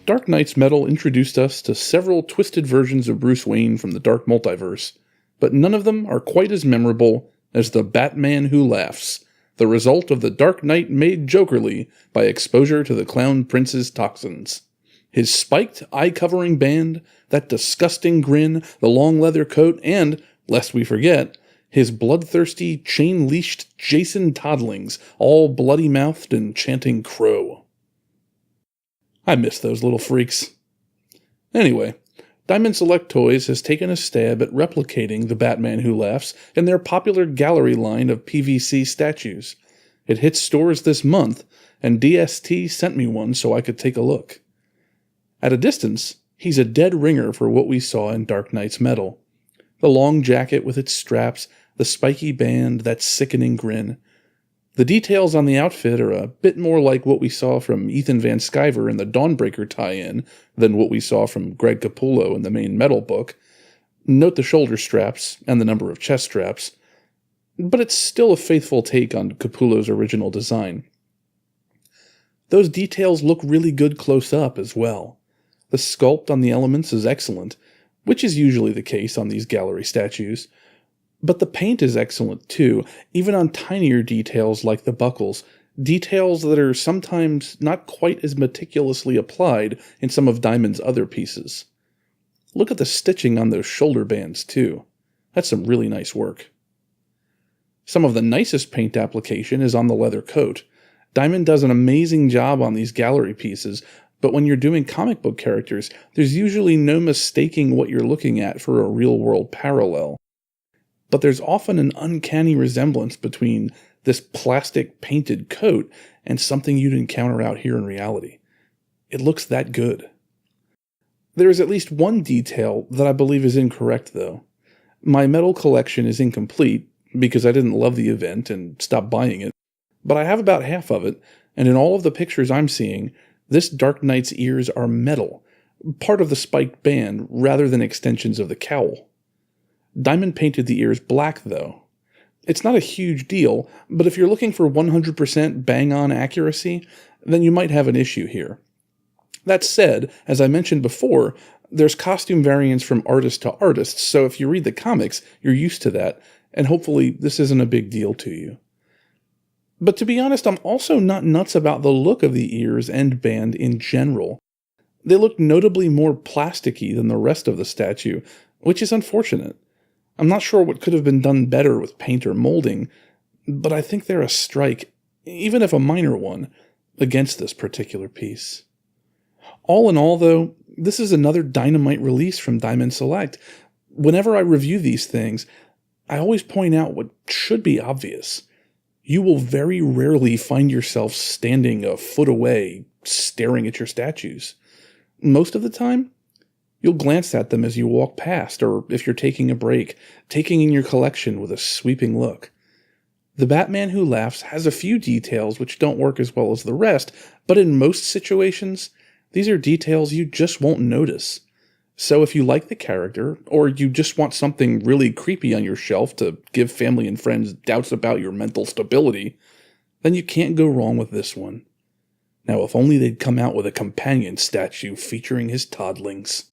Dark Knight's metal introduced us to several twisted versions of Bruce Wayne from the Dark Multiverse, but none of them are quite as memorable as the Batman Who Laughs, the result of the Dark Knight made jokerly by exposure to the Clown Prince's toxins. His spiked, eye-covering band, that disgusting grin, the long leather coat, and, lest we forget, his bloodthirsty, chain-leashed Jason toddlings, all bloody-mouthed and chanting crow. I miss those little freaks. Anyway, Diamond Select Toys has taken a stab at replicating the Batman Who Laughs in their popular gallery line of PVC statues. It hits stores this month, and DST sent me one so I could take a look. At a distance, he's a dead ringer for what we saw in Dark Knight's metal. The long jacket with its straps, the spiky band, that sickening grin. The details on the outfit are a bit more like what we saw from Ethan Van Sciver in the Dawnbreaker tie-in than what we saw from Greg Capullo in the main metal book. Note the shoulder straps and the number of chest straps, but it's still a faithful take on Capullo's original design. Those details look really good close up as well. The sculpt on the elements is excellent, which is usually the case on these gallery statues. But the paint is excellent too, even on tinier details like the buckles, details that are sometimes not quite as meticulously applied in some of Diamond's other pieces. Look at the stitching on those shoulder bands too. That's some really nice work. Some of the nicest paint application is on the leather coat. Diamond does an amazing job on these gallery pieces, but when you're doing comic book characters, there's usually no mistaking what you're looking at for a real-world parallel. But there's often an uncanny resemblance between this plastic painted coat and something you'd encounter out here in reality. It looks that good. There is at least one detail that I believe is incorrect, though. My metal collection is incomplete because I didn't love the event and stopped buying it, but I have about half of it, and in all of the pictures I'm seeing, this Dark Knight's ears are metal, part of the spiked band rather than extensions of the cowl. Diamond painted the ears black, though. It's not a huge deal, but if you're looking for 100% bang-on accuracy, then you might have an issue here. That said, as I mentioned before, there's costume variants from artist to artist, so if you read the comics, you're used to that, and hopefully this isn't a big deal to you. But to be honest, I'm also not nuts about the look of the ears and band in general. They look notably more plasticky than the rest of the statue, which is unfortunate. I'm not sure what could have been done better with paint or molding, but I think they're a strike, even if a minor one, against this particular piece. All in all, though, this is another dynamite release from Diamond Select. Whenever I review these things, I always point out what should be obvious. You will very rarely find yourself standing a foot away, staring at your statues. Most of the time, you'll glance at them as you walk past, or if you're taking a break, taking in your collection with a sweeping look. The Batman Who Laughs has a few details which don't work as well as the rest, but in most situations, these are details you just won't notice. So if you like the character, or you just want something really creepy on your shelf to give family and friends doubts about your mental stability, then you can't go wrong with this one. Now if only they'd come out with a companion statue featuring his toddlings.